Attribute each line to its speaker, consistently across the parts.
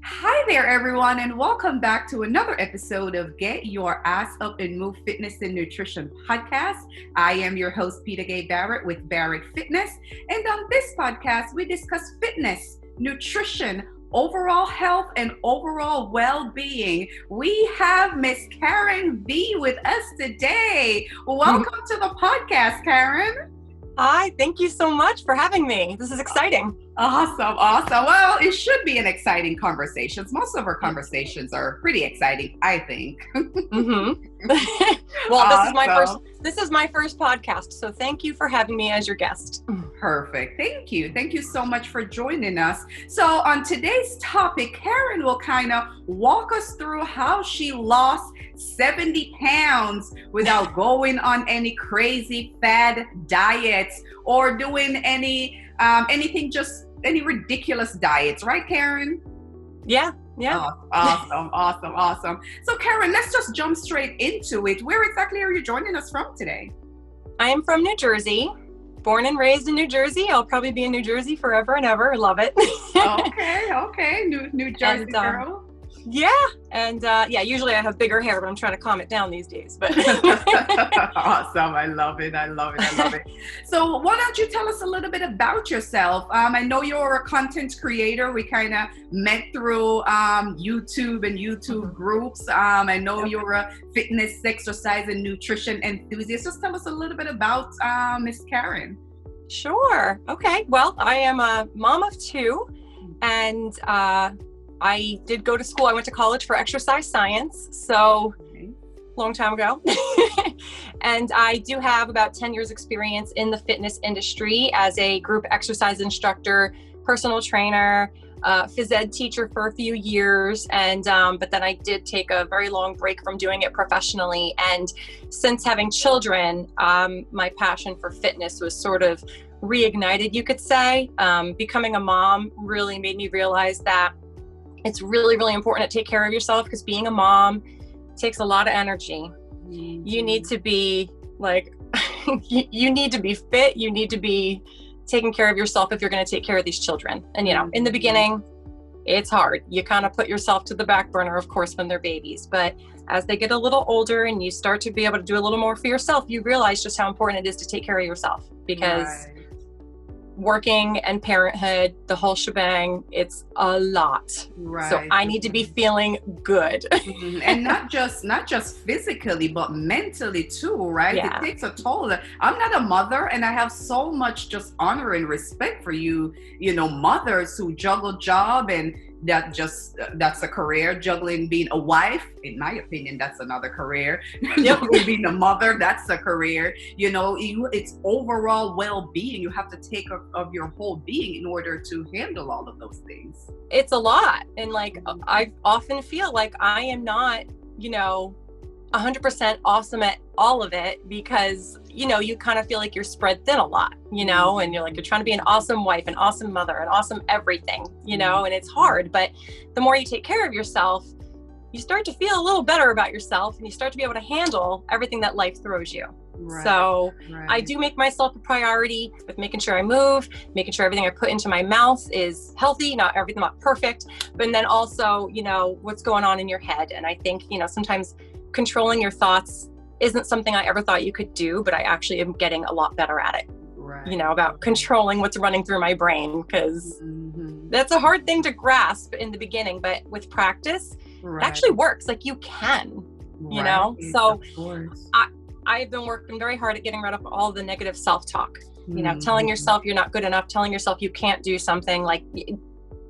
Speaker 1: Hi there, everyone, and welcome back to another episode of Get Your Ass Up and Move Fitness and Nutrition podcast. I am your host, peta-gay Barrett with Barrett Fitness, and on this podcast, we discuss fitness, nutrition, overall health, and overall well-being. We have Miss Karen Vee with us today. Welcome to the podcast, Karen.
Speaker 2: Hi, thank you so much for having me. This is exciting.
Speaker 1: Awesome. Well, it should be an exciting conversation. Most of our conversations are pretty exciting, I think.
Speaker 2: Well,
Speaker 1: Awesome.
Speaker 2: this is my first podcast, so thank you for having me as your guest.
Speaker 1: Perfect. Thank you. Thank you so much for joining us. So on today's topic, Karen will kind of walk us through how she lost 70 pounds without going on any crazy fad diets or doing anything, just any ridiculous diets. Right, Karen?
Speaker 2: Yeah.
Speaker 1: Oh, awesome. So Karen, let's just jump straight into it. Where exactly are you joining us from today?
Speaker 2: I am from New Jersey, born and raised in New Jersey. I'll probably be in New Jersey forever and ever. I love it.
Speaker 1: Okay. New Jersey girl.
Speaker 2: Yeah, usually I have bigger hair, but I'm trying to calm it down these days. But
Speaker 1: Awesome. I love it. So why don't you tell us a little bit about yourself? I know you're a content creator. We kind of met through YouTube and YouTube groups. I know you're a fitness, exercise, and nutrition enthusiast. Just tell us a little bit about Miss Karen.
Speaker 2: Sure. Okay. Well, I am a mom of two, and I did go to school. I went to college for exercise science, so long time ago. And I do have about 10 years experience in the fitness industry as a group exercise instructor, personal trainer, phys ed teacher for a few years. And but then I did take a very long break from doing it professionally. And since having children, my passion for fitness was sort of reignited, you could say. Becoming a mom really made me realize that it's really, really important to take care of yourself, because being a mom takes a lot of energy. You need to be you need to be fit. You need to be taking care of yourself if you're going to take care of these children. And, in the beginning, it's hard. You kind of put yourself to the back burner, of course, when they're babies. But as they get a little older and you start to be able to do a little more for yourself, you realize just how important it is to take care of yourself, because working and parenthood, the whole shebang, it's a lot.
Speaker 1: Right.
Speaker 2: So I need to be feeling good.
Speaker 1: And not just physically, but mentally too, right?
Speaker 2: Yeah.
Speaker 1: It takes a toll. I'm not a mother, and I have so much just honor and respect for you, mothers who juggle job, and that's a career. Juggling being a wife, in my opinion, that's another career. Juggling being a mother, that's a career. It's overall well-being. You have to take care of your whole being in order to handle all of those things.
Speaker 2: It's a lot. And I often feel like I am not, 100% awesome at all of it, because, you kind of feel like you're spread thin a lot, and you're trying to be an awesome wife, an awesome mother, an awesome everything, and it's hard. But the more you take care of yourself, you start to feel a little better about yourself, and you start to be able to handle everything that life throws you.
Speaker 1: Right,
Speaker 2: so I do make myself a priority with making sure I move, making sure everything I put into my mouth is healthy, not perfect, but then also, what's going on in your head. And I think, sometimes controlling your thoughts isn't something I ever thought you could do, but I actually am getting a lot better at it. Right. About controlling what's running through my brain, because that's a hard thing to grasp in the beginning, but with practice, it actually works. You can, so I've been working very hard at getting rid of all the negative self-talk, telling yourself you're not good enough, telling yourself you can't do something.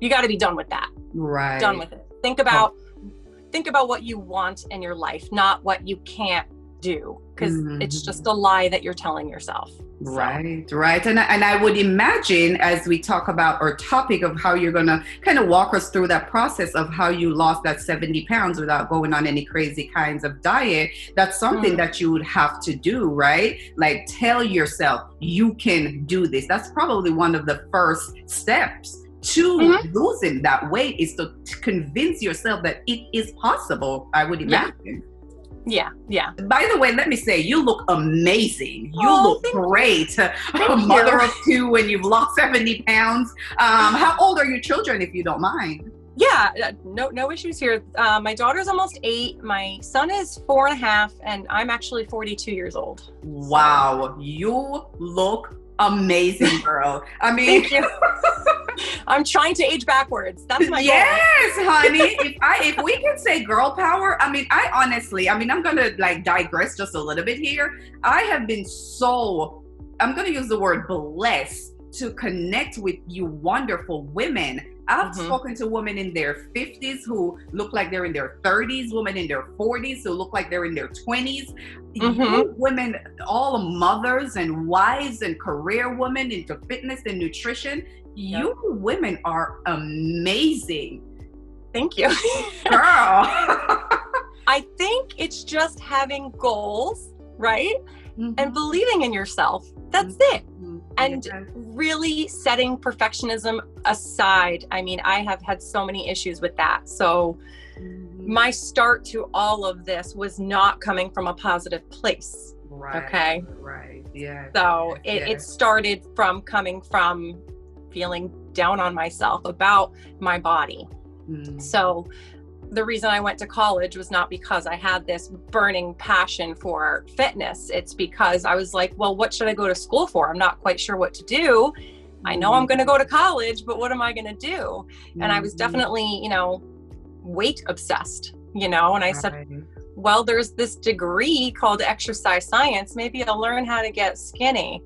Speaker 2: You got to be done with that.
Speaker 1: Right.
Speaker 2: Done with it. Think about what you want in your life, not what you can't do, because it's just a lie that you're telling yourself. So.
Speaker 1: Right. And I would imagine, as we talk about our topic of how you're going to kind of walk us through that process of how you lost that 70 pounds without going on any crazy kinds of diet, that's something that you would have to do, right? Tell yourself you can do this. That's probably one of the first steps to losing that weight, is to convince yourself that it is possible, I would imagine.
Speaker 2: Yeah.
Speaker 1: By the way, let me say, you look amazing. You look great. A mother of two, and you've lost 70 pounds. How old are your children, if you don't mind?
Speaker 2: Yeah, no issues here. My daughter's almost 8. My son is 4.5, and I'm actually 42 years old.
Speaker 1: Wow, you look amazing, girl. I mean,
Speaker 2: thank you. I'm trying to age backwards. That's my goal.
Speaker 1: Yes, honey. If we can say girl power, I mean, I'm gonna like digress just a little bit here. I have been I'm gonna use the word blessed to connect with you wonderful women. I've spoken to women in their 50s who look like they're in their 30s, women in their 40s who look like they're in their 20s. You women, all mothers and wives and career women into fitness and nutrition, you women are amazing.
Speaker 2: Thank you.
Speaker 1: Girl.
Speaker 2: I think it's just having goals, right? And believing in yourself. That's it. And really setting perfectionism aside. I mean, I have had so many issues with that. So my start to all of this was not coming from a positive place.
Speaker 1: Right.
Speaker 2: Okay.
Speaker 1: Right. Yeah.
Speaker 2: So it started from coming from feeling down on myself about my body. So the reason I went to college was not because I had this burning passion for fitness. It's because I was like, well, what should I go to school for? I'm not quite sure what to do. I know I'm going to go to college, but what am I going to do? And I was definitely, weight obsessed, and I said, well, there's this degree called exercise science. Maybe I'll learn how to get skinny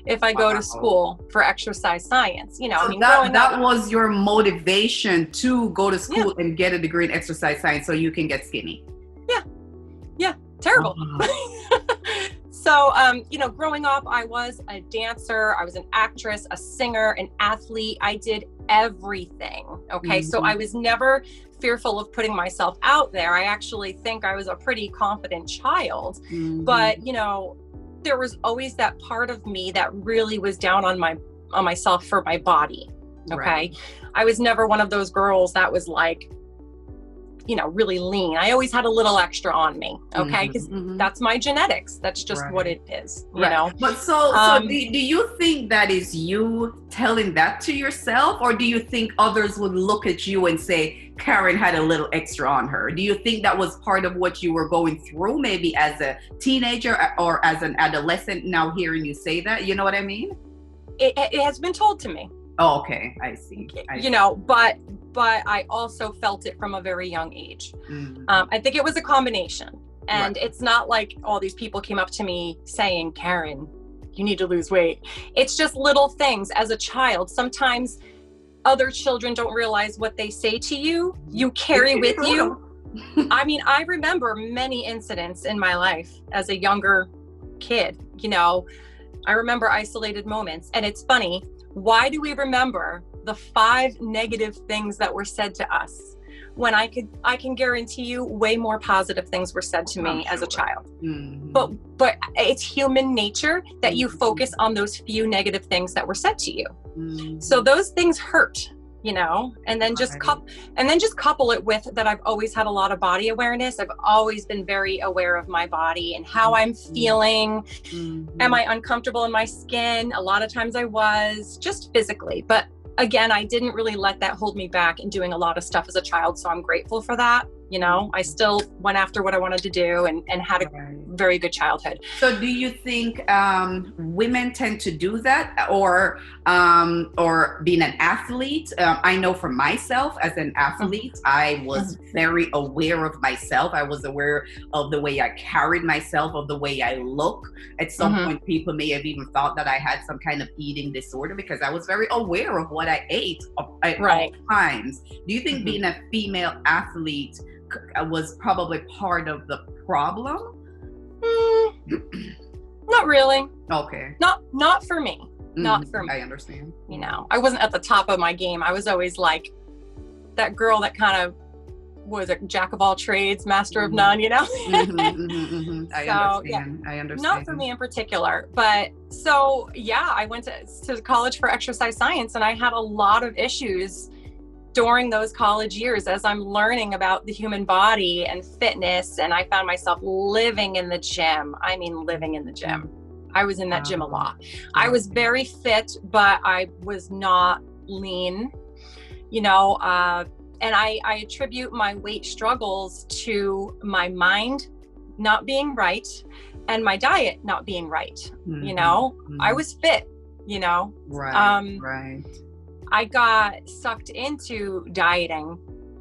Speaker 2: if I go to school for exercise science.
Speaker 1: That was your motivation to go to school and get a degree in exercise science so you can get skinny.
Speaker 2: Yeah. Terrible. So, growing up, I was a dancer, I was an actress, a singer, an athlete. I did everything. Okay. So I was never fearful of putting myself out there. I actually think I was a pretty confident child, but there was always that part of me that really was down on myself for my body. Okay. Right. I was never one of those girls that was like, really lean. I always had a little extra on me. Okay. Because that's my genetics. That's just what it is, you know?
Speaker 1: But so do you think that is you telling that to yourself, or do you think others would look at you and say, Karen had a little extra on her? Do you think that was part of what you were going through, maybe as a teenager or as an adolescent, now hearing you say that? You know what I mean?
Speaker 2: It has been told to me.
Speaker 1: Oh, okay. I see.
Speaker 2: But I also felt it from a very young age. I think it was a combination. And it's not like all these people came up to me saying, Karen, you need to lose weight. It's just little things as a child. Sometimes other children don't realize what they say to you. You carry with you. I mean, I remember many incidents in my life as a younger kid. I remember isolated moments. And it's funny. Why do we remember the 5 negative things that were said to us when I can guarantee you way more positive things were said to me as a child? But it's human nature that you focus on those few negative things that were said to you. So those things hurt, and then just couple it with that. I've always had a lot of body awareness. I've always been very aware of my body and how I'm feeling. Am I uncomfortable in my skin? A lot of times I was, just physically, but again, I didn't really let that hold me back in doing a lot of stuff as a child. So I'm grateful for that. I still went after what I wanted to do and had a very good childhood.
Speaker 1: So do you think women tend to do that, or being an athlete? I know for myself as an athlete, I was very aware of myself. I was aware of the way I carried myself, of the way I look. At some point, people may have even thought that I had some kind of eating disorder because I was very aware of what I ate at all times. Do you think being a female athlete was probably part of the problem?
Speaker 2: Not really.
Speaker 1: Okay.
Speaker 2: Not for me. Not for me.
Speaker 1: I understand.
Speaker 2: I wasn't at the top of my game. I was always like that girl that kind of was a jack of all trades, master of none,
Speaker 1: I understand. I understand.
Speaker 2: Not for me in particular, but so I went to college for exercise science, and I had a lot of issues during those college years as I'm learning about the human body and fitness. And I found myself living in the gym. I mean, living in the gym. I was in that gym a lot. I was very fit, but I was not lean, and And I attribute my weight struggles to my mind not being right and my diet not being right. You know, I was fit, you know.
Speaker 1: Right.
Speaker 2: I got sucked into dieting,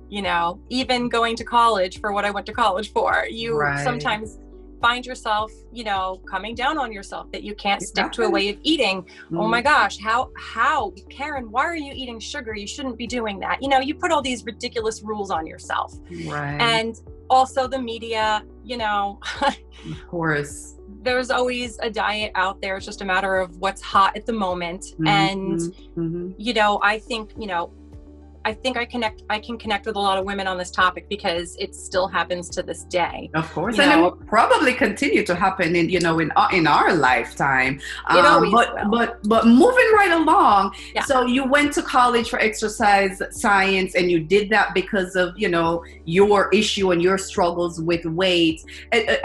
Speaker 2: you know, even going to college for what I went to college for. You sometimes find yourself, you know, coming down on yourself that you can't stick to a way of eating. Oh my gosh, how, Karen, why are you eating sugar? You shouldn't be doing that. You know, you put all these ridiculous rules on yourself. And also the media, you know,
Speaker 1: of course,
Speaker 2: there's always a diet out there. It's just a matter of what's hot at the moment. And, you know, I think, you know, I can connect with a lot of women on this topic because it still happens to this day.
Speaker 1: Of course. And it will probably continue to happen in, you know, in our lifetime.
Speaker 2: It always will.
Speaker 1: But moving right along. Yeah. So you went to college for exercise science and you did that because of, you know, your issue and your struggles with weight.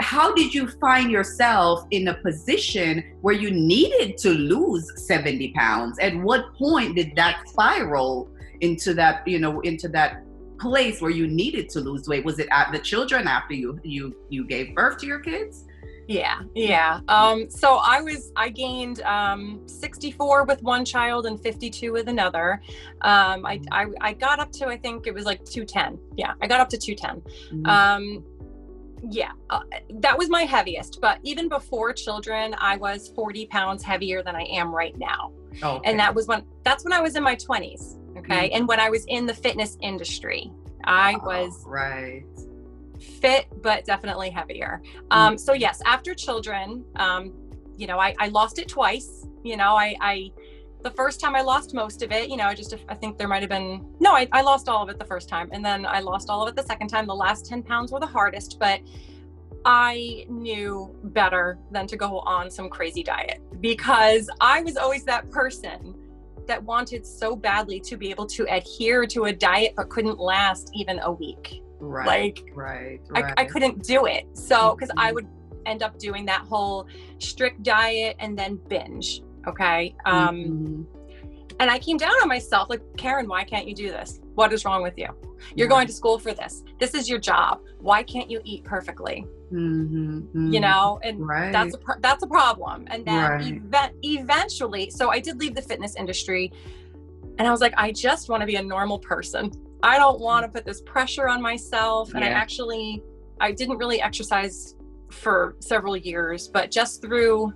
Speaker 1: How did you find yourself in a position where you needed to lose 70 pounds? At what point did that spiral into that, you know, into that place where you needed to lose weight? Was it at the children after you gave birth to your kids?
Speaker 2: Yeah. So I gained 64 with one child and 52 with another. I got up to, I think it was like 210. Yeah, I got up to 210. That was my heaviest, but even before children, I was 40 pounds heavier than I am right now. And that's when I was in my 20s. Okay. And when I was in the fitness industry, I was fit, but definitely heavier. So yes, after children, you know, I lost it twice. You know, the first time I lost most of it, you know, I think there might've been, no, I lost all of it the first time. And then I lost all of it the second time. The last 10 pounds were the hardest, but I knew better than to go on some crazy diet because I was always that person that wanted so badly to be able to adhere to a diet, but couldn't last even a week. I couldn't do it. So, because I would end up doing that whole strict diet and then binge. Okay. And I came down on myself like, Karen, why can't you do this? What is wrong with you? You're going to school for this. This is your job. Why can't you eat perfectly? You know, and that's a problem. And then eventually, so I did leave the fitness industry and I was like, I just want to be a normal person. I don't want to put this pressure on myself. And I didn't really exercise for several years, but just through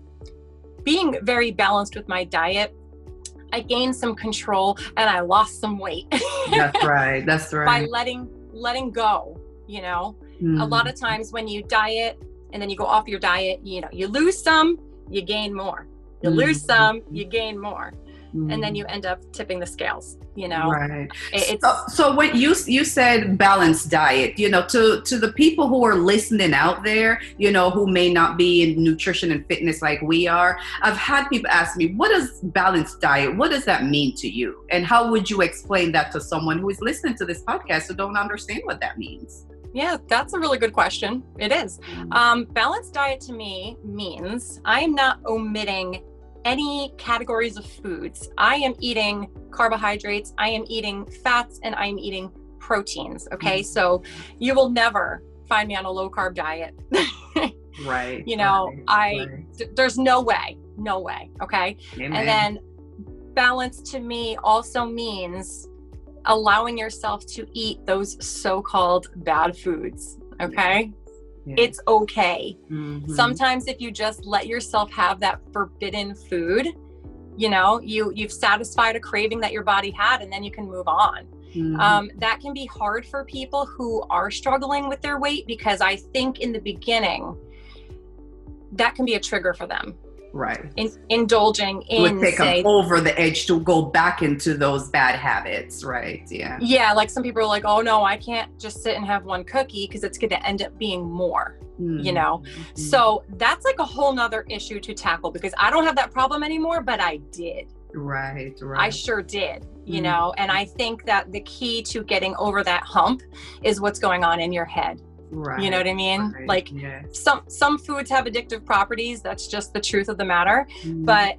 Speaker 2: being very balanced with my diet, I gained some control and I lost some weight.
Speaker 1: That's right.
Speaker 2: By letting go, you know. A lot of times when you diet and then you go off your diet, you know, you lose some, you gain more. You lose some, you gain more. And then you end up tipping the scales, you know. So what you said balanced diet, you know, to the people who are listening out there, you know, who may not be in nutrition and fitness like we are, I've had people ask me, what is balanced diet? What does that mean to you? And how would you explain that to someone who is listening to this podcast who don't understand what that means? Yeah, that's a really good question. It is. Balanced diet to me means I am not omitting any categories of foods. I am eating carbohydrates, I am eating fats, and I am eating proteins. Okay. So you will never find me on a low carb diet. You know, there's no way. Okay. Amen. And then balance to me also means allowing yourself to eat those so-called bad foods. Okay. It's okay. Sometimes if you just let yourself have that forbidden food, you know, you've satisfied a craving that your body had, and then you can move on. That can be hard for people who are struggling with their weight, because I think in the beginning, that can be a trigger for them. Indulging in, it would take them over the edge to go back into those bad habits. Yeah, like some people are like, oh no, I can't just sit and have one cookie because it's going to end up being more, you know. So that's like a whole nother issue to tackle, because I don't have that problem anymore, but I did. I sure did, you know. And I think that the key to getting over that hump is what's going on in your head. You know what I mean? Like some foods have addictive properties. That's just the truth of the matter. But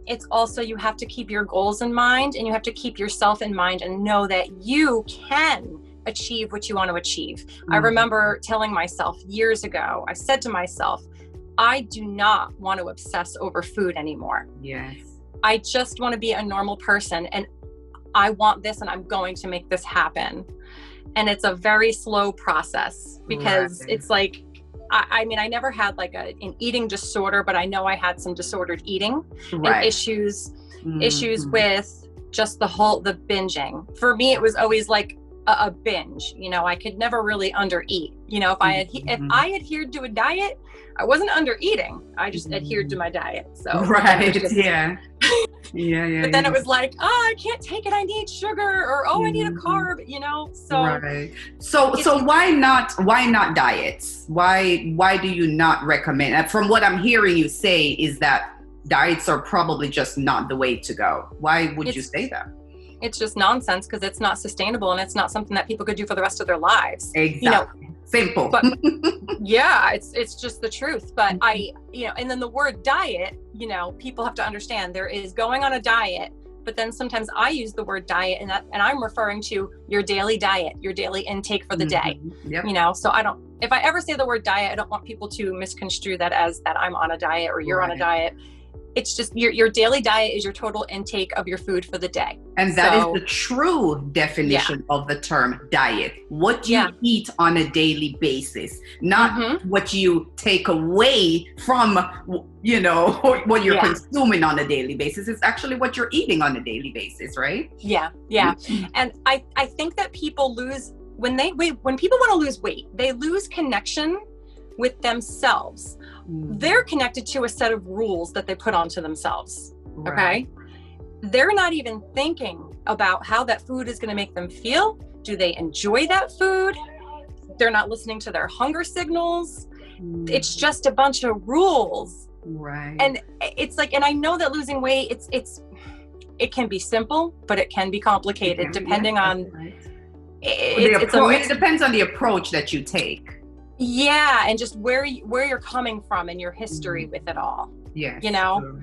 Speaker 2: it's also, you have to keep your goals in mind, and you have to keep yourself in mind and know that you can achieve what you want to achieve. I remember telling myself years ago, I said to myself, I do not want to obsess over food anymore.
Speaker 1: Yes.
Speaker 2: I just want to be a normal person, and I want this, and I'm going to make this happen. And it's a very slow process, because it's like, I mean, I never had like an eating disorder, but I know I had some disordered eating and issues with just the binging. For me, it was always like a binge. You know, I could never really undereat. You know, if I adhered to a diet, I wasn't under eating. I just adhered to my diet. So
Speaker 1: yeah.
Speaker 2: But then it was like, oh, I can't take it, I need sugar, or oh, I need a carb, you know. So
Speaker 1: so why not diets? Why do you not recommend? From what I'm hearing you say is that diets are probably just not the way to go. Why would you say that?
Speaker 2: It's just nonsense, because it's not sustainable, and it's not something that people could do for the rest of their lives.
Speaker 1: Exactly.
Speaker 2: You know,
Speaker 1: simple.
Speaker 2: But yeah, it's just the truth. But and then the word diet, you know, people have to understand there is going on a diet, but then sometimes I use the word diet, and I'm referring to your daily diet, your daily intake for the day.
Speaker 1: Yep.
Speaker 2: You know, so if I ever say the word diet, I don't want people to misconstrue that as that I'm on a diet or you're on a diet. It's just your daily diet is your total intake of your food for the day.
Speaker 1: And that is the true definition of the term diet. What you eat on a daily basis, not what you take away from, you know, what you're consuming on a daily basis. It's actually what you're eating on a daily basis, right? Yeah.
Speaker 2: And I think that people lose, when people want to lose weight, they lose connection with themselves. They're connected to a set of rules that they put onto themselves. Okay. They're not even thinking about how that food is going to make them feel. Do they enjoy that food? They're not listening to their hunger signals. It's just a bunch of rules.
Speaker 1: Right.
Speaker 2: And it's like, and I know that losing weight, it can be simple, but it can be complicated depending on,
Speaker 1: it depends on the approach that you take.
Speaker 2: Yeah, and just where you're coming from and your history with it all.
Speaker 1: Yeah,
Speaker 2: you know,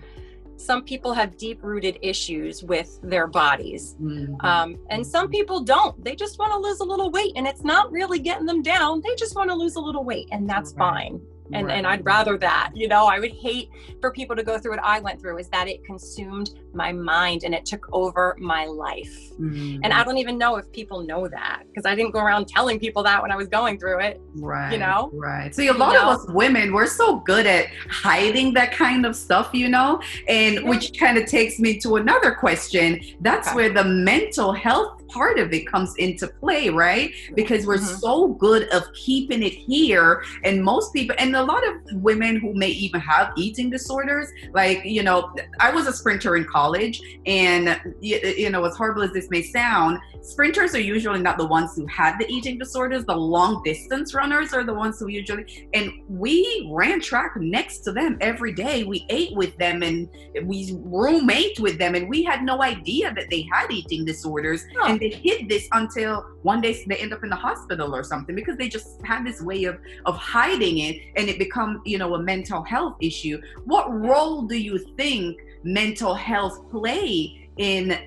Speaker 2: some people have deep-rooted issues with their bodies, and some people don't. They just want to lose a little weight, and it's not really getting them down. They just want to lose a little weight, and that's fine. And I'd rather that, you know. I would hate for people to go through what I went through, is that it consumed my mind and it took over my life. And I don't even know if people know that, because I didn't go around telling people that when I was going through it. You know?
Speaker 1: See, a lot of us women, we're so good at hiding that kind of stuff, you know, and which kind of takes me to another question. That's where the mental health part of it comes into play, right? Because we're so good of keeping it here, and most people, and a lot of women who may even have eating disorders, like, you know, I was a sprinter in college, and you know, as horrible as this may sound, sprinters are usually not the ones who had the eating disorders. The long distance runners are the ones who usually, and we ran track next to them every day. We ate with them and we roommate with them, and we had no idea that they had eating disorders. And they hid this until one day they end up in the hospital or something, because they just had this way of hiding it, and it become, you know, a mental health issue. What role do you think mental health play in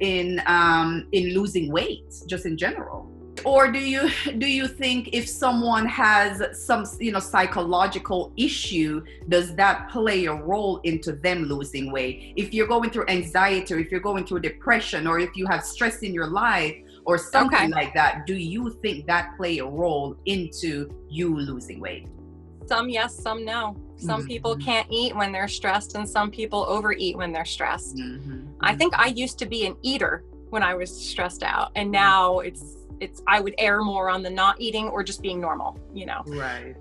Speaker 1: losing weight, just in general? Or do you think if someone has some, you know, psychological issue, does that play a role into them losing weight? If you're going through anxiety, or if you're going through depression, or if you have stress in your life or something like that, do you think that play a role into you losing weight?
Speaker 2: Some yes, some no. Some people can't eat when they're stressed, and some people overeat when they're stressed. I think I used to be an eater when I was stressed out, and now it's I would err more on the not eating or just being normal, you know.
Speaker 1: Right.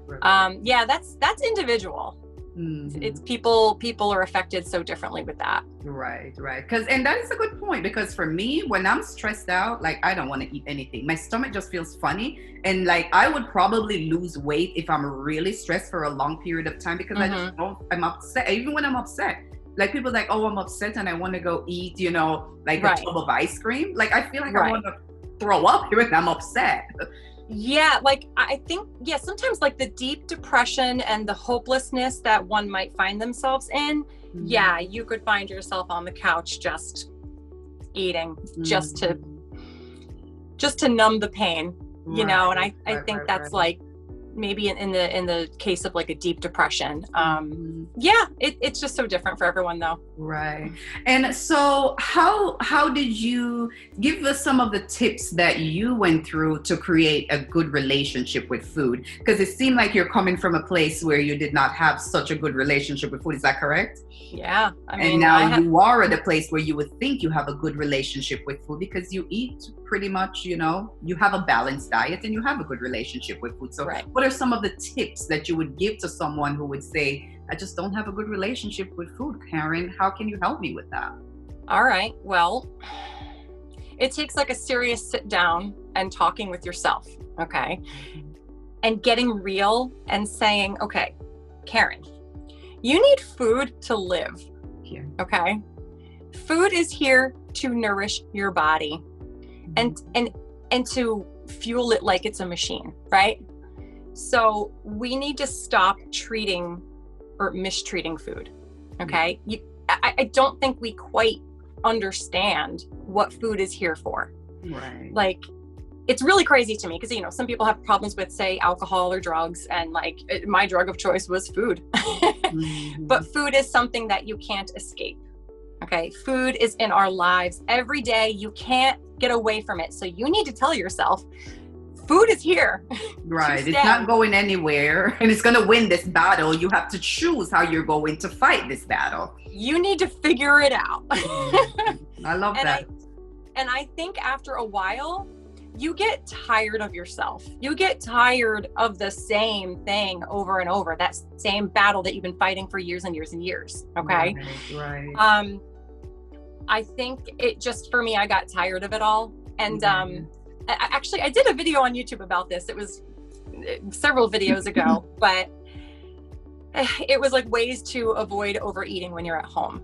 Speaker 2: Yeah, that's individual. It's people are affected so differently with that.
Speaker 1: Right. And that is a good point, because for me, when I'm stressed out, like, I don't want to eat anything. My stomach just feels funny, and like, I would probably lose weight if I'm really stressed for a long period of time, because I just don't, I'm upset. Even when I'm upset, like, people like, oh, I'm upset and I want to go eat, you know, like a tub of ice cream. Like, I feel like I want to throw up when I'm upset.
Speaker 2: Yeah, like, I think, sometimes like the deep depression and the hopelessness that one might find themselves in yeah, you could find yourself on the couch just eating, just to numb the pain, you know. And I think that's like maybe in the case of like a deep depression. Yeah, it's just so different for everyone though.
Speaker 1: Right. And so how did you give us some of the tips that you went through to create a good relationship with food? Because it seemed like you're coming from a place where you did not have such a good relationship with food. Is that correct?
Speaker 2: Yeah. I mean,
Speaker 1: and now you are at a place where you would think you have a good relationship with food because you eat pretty much, you know, you have a balanced diet and you have a good relationship with food. So what are some of the tips that you would give to someone who would say, I just don't have a good relationship with food, Karen? How can you help me with that?
Speaker 2: All right. Well, it takes like a serious sit down and talking with yourself. Okay. And getting real and saying, okay, Karen, you need food to live.
Speaker 1: Yeah.
Speaker 2: Okay. Food is here to nourish your body and to fuel it like it's a machine, right? So we need to stop treating or mistreating food. Okay. I don't think we quite understand what food is here for.
Speaker 1: Right.
Speaker 2: Like, it's really crazy to me because, you know, some people have problems with, say, alcohol or drugs, and like my drug of choice was food. But food is something that you can't escape. Okay. Food is in our lives every day. You can't get away from it. So you need to tell yourself, food is here.
Speaker 1: Right. It's not going anywhere, and it's going to win this battle. You have to choose how you're going to fight this battle.
Speaker 2: You need to figure it out.
Speaker 1: I love that.
Speaker 2: And I think after a while, you get tired of yourself. You get tired of the same thing over and over, that same battle that you've been fighting for years and years and years. Okay.
Speaker 1: Right.
Speaker 2: I think it just, for me, I got tired of it all. And actually, I did a video on YouTube about this. It was several videos ago, but it was like ways to avoid overeating when you're at home.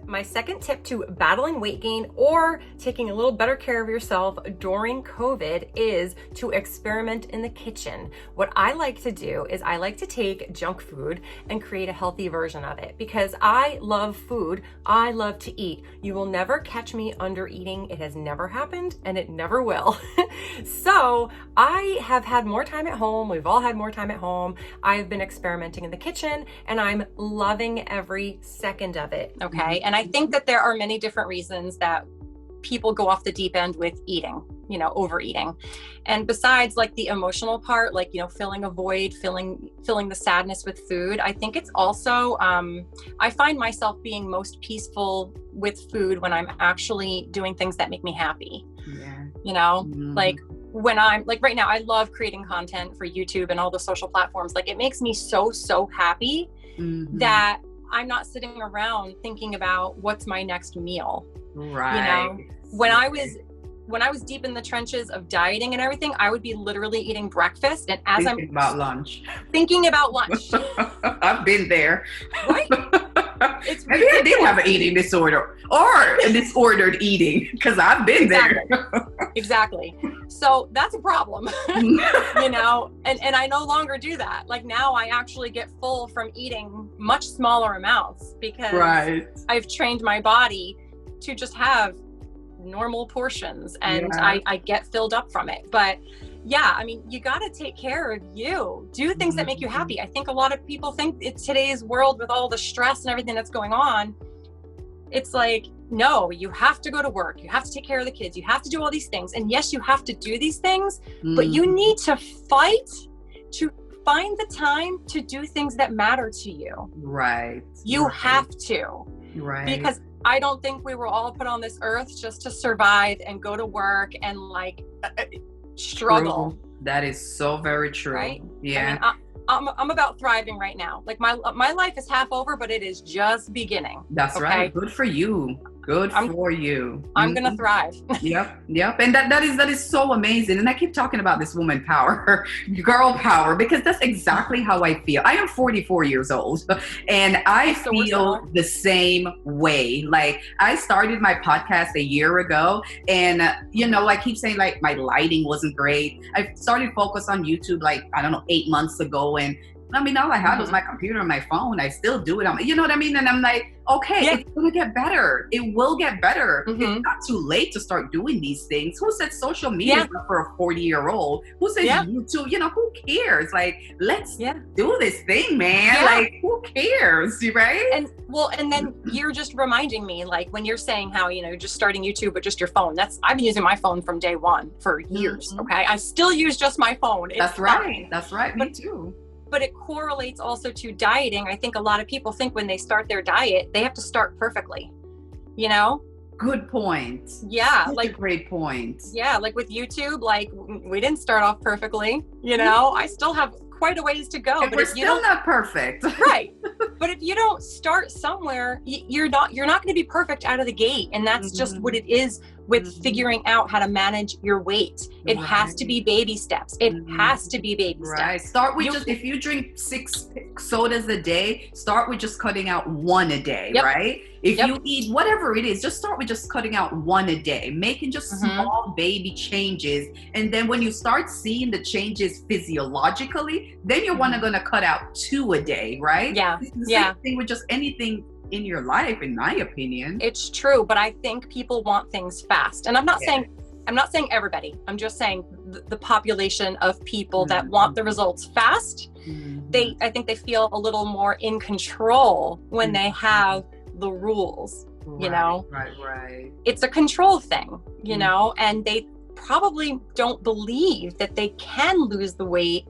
Speaker 2: My second tip to battling weight gain or taking a little better care of yourself during COVID is to experiment in the kitchen. What I like to do is I like to take junk food and create a healthy version of it because I love food. I love to eat. You will never catch me under eating. It has never happened and it never will. So I have had more time at home. We've all had more time at home. I've been experimenting in the kitchen and I'm loving every second of it. Okay. And I think that there are many different reasons that people go off the deep end with eating, you know, overeating. And besides like the emotional part, like, you know, filling a void, filling the sadness with food, I think it's also, I find myself being most peaceful with food when I'm actually doing things that make me happy.
Speaker 1: Yeah.
Speaker 2: You know, like when I'm like right now, I love creating content for YouTube and all the social platforms. Like it makes me so happy that I'm not sitting around thinking about what's my next meal.
Speaker 1: Right.
Speaker 2: You know, when I was deep in the trenches of dieting and everything, I would be literally eating breakfast and as
Speaker 1: thinking about lunch.
Speaker 2: I've
Speaker 1: been there.
Speaker 2: Right.
Speaker 1: Maybe I did have an eating disorder or a disordered eating because I've been there.
Speaker 2: Exactly. So that's a problem, you know, and I no longer do that. Like now I actually get full from eating much smaller amounts because I've trained my body to just have normal portions and I get filled up from it. But yeah, I mean, you got to take care of you. Do things that make you happy. I think a lot of people think it's today's world with all the stress and everything that's going on. It's like, no, you have to go to work. You have to take care of the kids. You have to do all these things. And yes, you have to do these things, but you need to fight to find the time to do things that matter to you.
Speaker 1: Right.
Speaker 2: You have to.
Speaker 1: Right.
Speaker 2: Because I don't think we were all put on this earth just to survive and go to work and like struggle.
Speaker 1: True. That is so very true. Right? Yeah.
Speaker 2: I mean, I'm about thriving right now. Like my life is half over, but it is just beginning.
Speaker 1: That's right. Good for you. Good for you.
Speaker 2: I'm gonna thrive.
Speaker 1: Yep. And that is so amazing. And I keep talking about this woman power, girl power, because that's exactly how I feel. I am 44 years old and I feel the same way. Like I started my podcast a year ago and, you know, I keep saying like my lighting wasn't great. I started focus on YouTube like, I don't know, 8 months ago and I mean, all I had was my computer and my phone. I still do it. You know what I mean? And I'm like, okay, it's going to get better. It will get better. It's not too late to start doing these things. Who said social media is not for a 40-year-old? Who says YouTube? You know, who cares? Like, let's do this thing, man. Like, who cares? Right?
Speaker 2: And then you're just reminding me, like, when you're saying how, you know, just starting YouTube with just your phone. I've been using my phone from day one for years. Okay. I still use just my phone.
Speaker 1: That's right. That's right. Me too.
Speaker 2: But it correlates also to dieting. I think a lot of people think when they start their diet, they have to start perfectly, you know?
Speaker 1: Good point.
Speaker 2: Yeah.
Speaker 1: That's like a great point.
Speaker 2: Yeah. Like with YouTube, like we didn't start off perfectly, you know, I still have quite a ways to go.
Speaker 1: And but we're still not perfect.
Speaker 2: Right. But if you don't start somewhere, you're not going to be perfect out of the gate. And that's just what it is with figuring out how to manage your weight. It has to be baby steps. It has to be baby steps.
Speaker 1: Start with if you drink 6 sodas a day, start with just cutting out 1 a day, right? If you eat whatever it is, just start with just cutting out 1 a day, making just small baby changes. And then when you start seeing the changes physiologically, then you're going to cut out 2 a day, right?
Speaker 2: Yeah.
Speaker 1: It's the same thing with just anything in your life, in my opinion.
Speaker 2: It's true, but I think people want things fast. And I'm not saying everybody. I'm just saying the population of people that want the results fast. I think they feel a little more in control when they have the rules, you know?
Speaker 1: Right.
Speaker 2: It's a control thing, you know, and they probably don't believe that they can lose the weight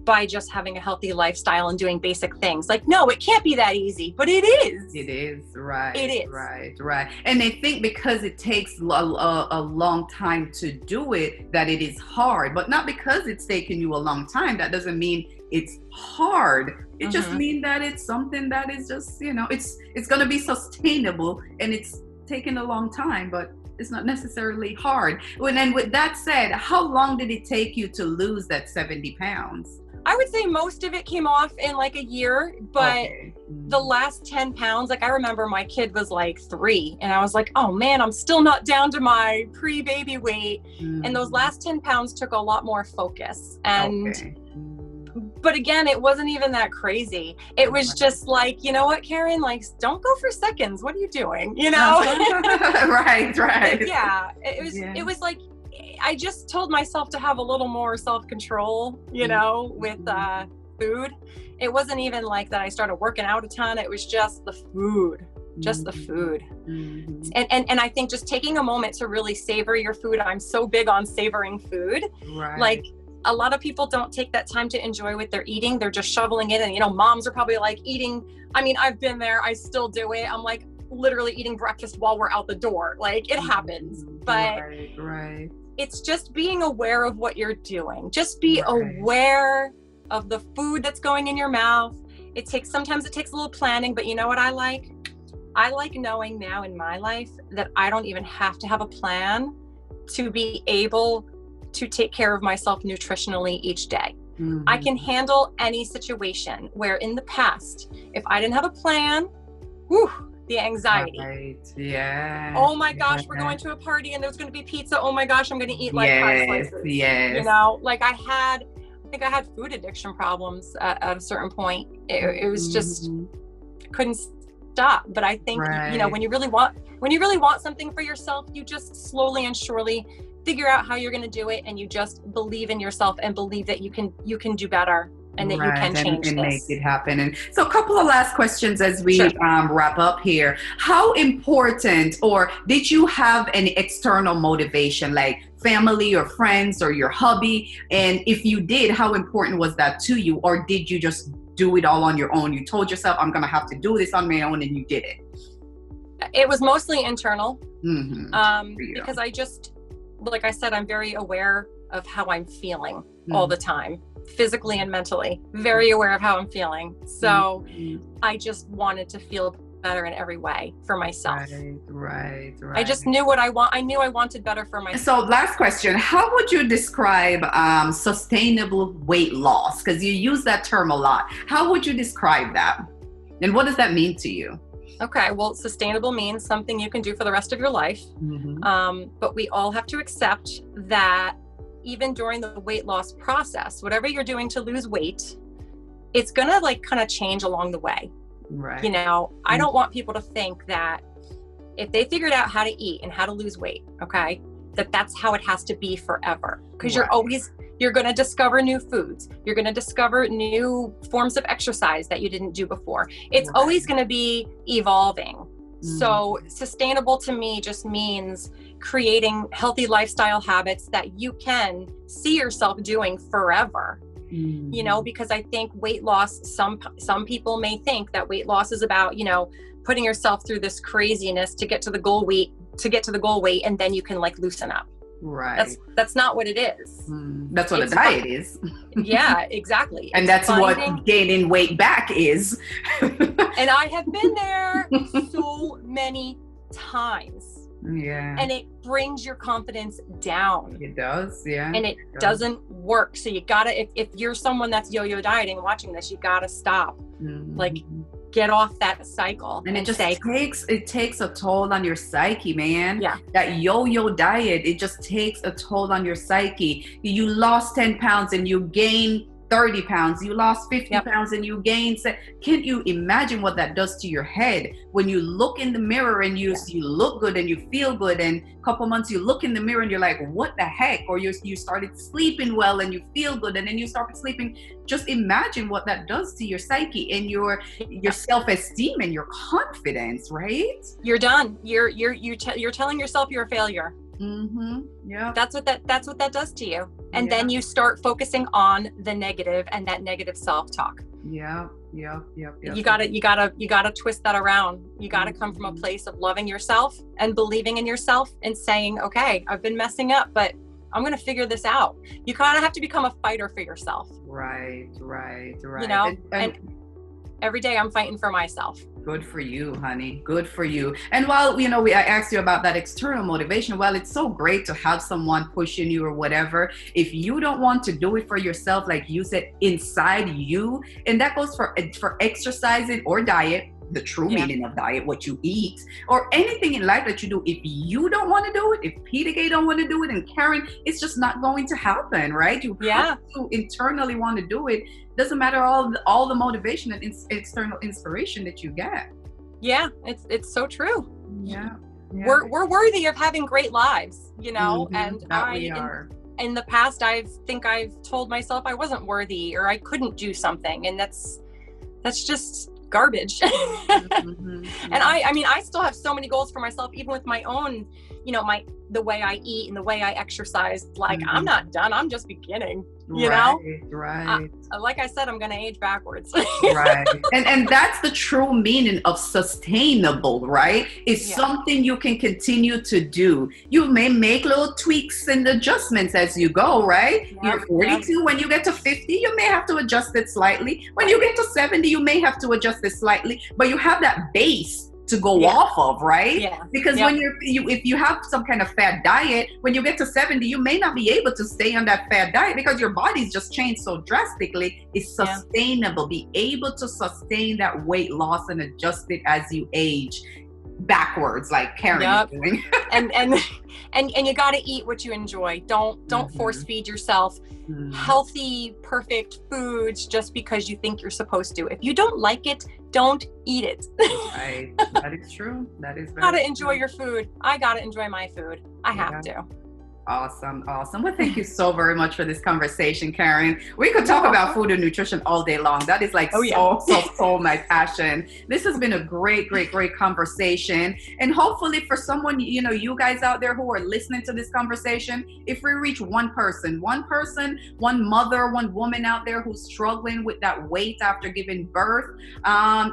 Speaker 2: by just having a healthy lifestyle and doing basic things. Like, no, it can't be that easy, but it is.
Speaker 1: It is, right.
Speaker 2: It is.
Speaker 1: Right. And they think because it takes a long time to do it, that it is hard, but not because it's taken you a long time. That doesn't mean it's hard. It just means that it's something that is just, you know, it's going to be sustainable, and it's taken a long time, but it's not necessarily hard. And then with that said, how long did it take you to lose that 70 pounds?
Speaker 2: I would say most of it came off in like a year, but the last 10 pounds, like I remember my kid was like 3 and I was like, oh man, I'm still not down to my pre-baby weight. And those last 10 pounds took a lot more focus. And but again, it wasn't even that crazy. It was just like, you know what, Karen, like, don't go for seconds. What are you doing? You know?
Speaker 1: Right.
Speaker 2: Yeah. It was like, I just told myself to have a little more self-control, you know, with food. It wasn't even like that I started working out a ton. It was just the food, the food. And I think just taking a moment to really savor your food. I'm so big on savoring food. Right. Like, a lot of people don't take that time to enjoy what they're eating. They're just shoveling it. And, you know, moms are probably like eating. I mean, I've been there. I still do it. I'm like literally eating breakfast while we're out the door. Like, it happens. But
Speaker 1: right.
Speaker 2: It's just being aware of what you're doing. Just be aware of the food that's going in your mouth. Sometimes it takes a little planning, but you know what I like? I like knowing now in my life that I don't even have to have a plan to be able to take care of myself nutritionally each day. I can handle any situation where in the past, if I didn't have a plan, the anxiety.
Speaker 1: Right. Yeah.
Speaker 2: Oh my gosh, we're going to a party and there's going to be pizza. Oh my gosh, I'm going to eat like 5 slices.
Speaker 1: Yes.
Speaker 2: You know, like I think I had food addiction problems at a certain point. It was just, couldn't stop. But I think, you know, when you really want something for yourself, you just slowly and surely figure out how you're going to do it. And you just believe in yourself and believe that you can do better. And that you can change
Speaker 1: and
Speaker 2: this.
Speaker 1: Make it happen. And so a couple of last questions as we wrap up here. How important, or did you have any external motivation, like family or friends or your hobby? And if you did, how important was that to you? Or did you just do it all on your own? You told yourself, I'm going to have to do this on my own, and you did it.
Speaker 2: It was mostly internal. Because I just, like I said, I'm very aware of how I'm feeling all the time. Physically and mentally, very aware of how I'm feeling. So I just wanted to feel better in every way for myself.
Speaker 1: Right.
Speaker 2: I just knew what I want. I knew I wanted better for myself.
Speaker 1: So last question, how would you describe sustainable weight loss? Because you use that term a lot. How would you describe that? And what does that mean to you?
Speaker 2: Okay, well, sustainable means something you can do for the rest of your life. But we all have to accept that even during the weight loss process, whatever you're doing to lose weight, it's gonna like kind of change along the way.
Speaker 1: Right.
Speaker 2: You know, I don't want people to think that if they figured out how to eat and how to lose weight, okay, that's how it has to be forever. Because you're going to discover new foods. You're going to discover new forms of exercise that you didn't do before. It's always going to be evolving. So sustainable to me just means creating healthy lifestyle habits that you can see yourself doing forever. You know, because I think weight loss, some people may think that weight loss is about, you know, putting yourself through this craziness to get to the goal weight, and then you can like loosen up.
Speaker 1: Right.
Speaker 2: That's not what it is.
Speaker 1: That's what a diet is.
Speaker 2: Yeah, exactly.
Speaker 1: And that's what gaining weight back is.
Speaker 2: And I have been there so many times.
Speaker 1: Yeah.
Speaker 2: And it brings your confidence down.
Speaker 1: It does, yeah.
Speaker 2: And it doesn't work. So you gotta, if you're someone that's yo-yo dieting watching this, you gotta stop. Like, get off that cycle.
Speaker 1: And it just takes a toll on your psyche, man.
Speaker 2: Yeah.
Speaker 1: That yo-yo diet, it just takes a toll on your psyche. You lost 10 pounds and you gain 30 pounds. You lost 50 pounds and you gained. Can't you imagine what that does to your head when you look in the mirror and you look good and you feel good, and a couple months you look in the mirror and you're like, what the heck? Or you started sleeping well and you feel good, and then you started sleeping. Just imagine what that does to your psyche and your self-esteem and your confidence, right?
Speaker 2: You're done. You're telling yourself you're a failure.
Speaker 1: Yeah.
Speaker 2: That's what that does to you. And then you start focusing on the negative and that negative self-talk.
Speaker 1: Yeah.
Speaker 2: You gotta twist that around. You gotta come from a place of loving yourself and believing in yourself and saying, okay, I've been messing up, but I'm going to figure this out. You kind of have to become a fighter for yourself.
Speaker 1: Right.
Speaker 2: You know, and every day I'm fighting for myself.
Speaker 1: Good for you, honey. Good for you. And while, you know, I asked you about that external motivation, well, it's so great to have someone pushing you or whatever. If you don't want to do it for yourself, like you said, inside you, and that goes for exercising or diet, the true meaning of diet, what you eat, or anything in life that you do. If you don't want to do it, if peta-gay don't want to do it, and Karen, it's just not going to happen, right? You have to internally want to do it. Doesn't matter all the motivation and external inspiration that you get. Yeah,
Speaker 2: it's so true.
Speaker 1: Yeah.
Speaker 2: We're worthy of having great lives, you know, and
Speaker 1: we are.
Speaker 2: In the past, I've told myself I wasn't worthy or I couldn't do something, and that's just garbage. And I mean, I still have so many goals for myself, even with my own, you know, the way I eat and the way I exercise. Like, I'm not done. I'm just beginning, you know?
Speaker 1: Right.
Speaker 2: Like I said, I'm going to age backwards.
Speaker 1: Right. And that's the true meaning of sustainable, right? It's something you can continue to do. You may make little tweaks and adjustments as you go, right? You're 42. When you get to 50, you may have to adjust it slightly. When you get to 70, you may have to adjust it slightly, but you have that base to go off of, right? Yeah. Because when if you have some kind of fad diet, when you get to 70, you may not be able to stay on that fad diet because your body's just changed so drastically. It's sustainable. Be able to sustain that weight loss and adjust it as you age backwards, like Karen is doing. and you got to eat what you enjoy. Don't force feed yourself healthy, perfect foods just because you think you're supposed to. If you don't like it, don't eat it. Right. That is true. That is very
Speaker 2: Gotta enjoy your food. I gotta enjoy my food. I have to.
Speaker 1: Awesome. Well, thank you so very much for this conversation, Karen. We could talk about food and nutrition all day long. That is like so my passion. This has been a great conversation. And hopefully for someone, you know, you guys out there who are listening to this conversation, if we reach one person, one mother, one woman out there who's struggling with that weight after giving birth,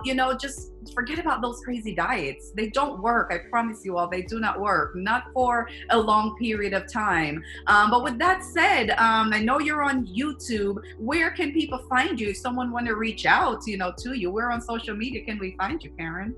Speaker 1: you know, just forget about those crazy diets. They don't work. I promise you all, they do not work. Not for a long period of time. But with that said, I know you're on YouTube. Where can people find you? If someone want to reach out, you know, to you, where on social media can we find you, Karen?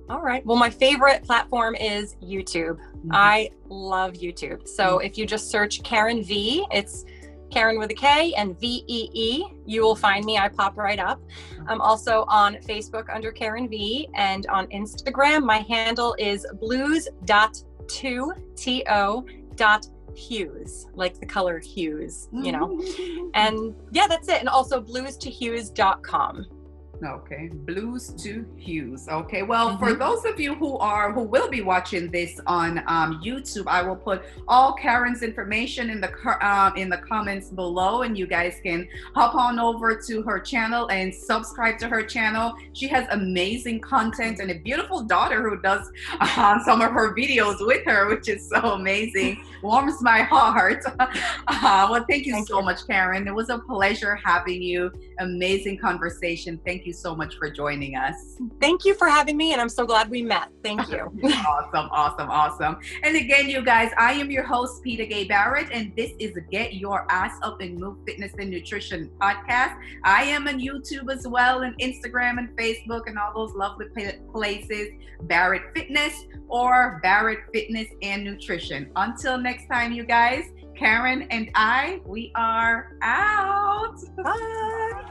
Speaker 2: All right. Well, my favorite platform is YouTube. I love YouTube. So if you just search Karen Vee, it's Karen with a K and VEE, you will find me. I pop right up. I'm also on Facebook under Karen Vee, and on Instagram, my handle is blues.2to.fitness. hues, like the color hues, you know. And yeah, that's it. And also blues2hues.com.
Speaker 1: Okay, Blues to Hues. Okay, well, for those of you who will be watching this on YouTube, I will put all Karen's information in the comments below, and you guys can hop on over to her channel and subscribe to her channel. She has amazing content and a beautiful daughter who does some of her videos with her, which is so amazing. Warms my heart. Well, thank you so much, Karen. It was a pleasure having you. Amazing conversation. Thank you so much for joining us.
Speaker 2: Thank you for having me, and I'm so glad we met. Thank you.
Speaker 1: Awesome. And again, you guys, I am your host, peta-gay Barrett, and this is a Get Your Ass Up and Move Fitness and Nutrition podcast. I am on YouTube as well, and Instagram and Facebook and all those lovely places, Barrett Fitness or Barrett Fitness and Nutrition. Until next time, you guys, Karen and we are out.
Speaker 2: Bye.